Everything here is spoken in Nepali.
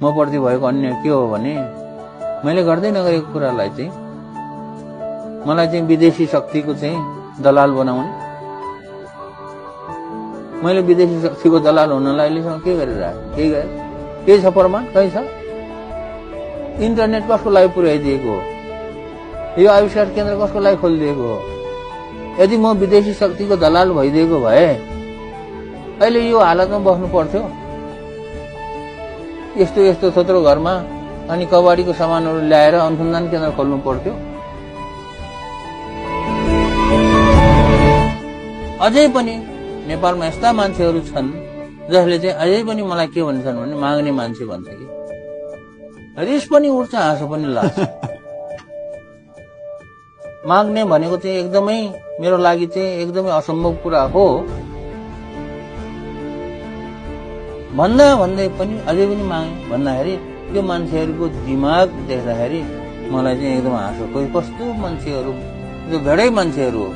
म प्रति भएको अन्याय के हो भने मैले गर्दै नगरेको कुरालाई चाहिँ मलाई चाहिँ विदेशी शक्तिको चाहिँ दलाल बनाउने, मैले विदेशी शक्तिको दलाल हुनलाई अहिलेसम्म के गरिरहेको, केही छ प्रमाण? कहीँ छ? इन्टरनेट कसको लागि पुर्याइदिएको हो? यो आविष्कार केन्द्र कसको लागि खोलिदिएको हो? यदि म विदेशी शक्तिको दलाल भइदिएको भए अहिले यो हालतमा बस्नु पर्थ्यो? यस्तो यस्तो थोत्रो घरमा अनि कबाडीको सामानहरू ल्याएर अनुसन्धान केन्द्र खोल्नु पर्थ्यो? अझै पनि नेपालमा यस्ता मान्छेहरू छन् जसले चाहिँ अझै पनि मलाई के भन्छन् भने माग्ने मान्छे भन्छ कि रिस पनि उठ्छ, हाँसो पनि लाग्छ। माग्ने भनेको चाहिँ एकदमै मेरो लागि चाहिँ एकदमै असम्भव कुरा हो भन्दै पनि अझै पनि मागे भन्दाखेरि त्यो मान्छेहरूको दिमाग देख्दाखेरि मलाई चाहिँ एकदम हाँसो, कस्तो मान्छेहरू, त्यो भेडै मान्छेहरू हो।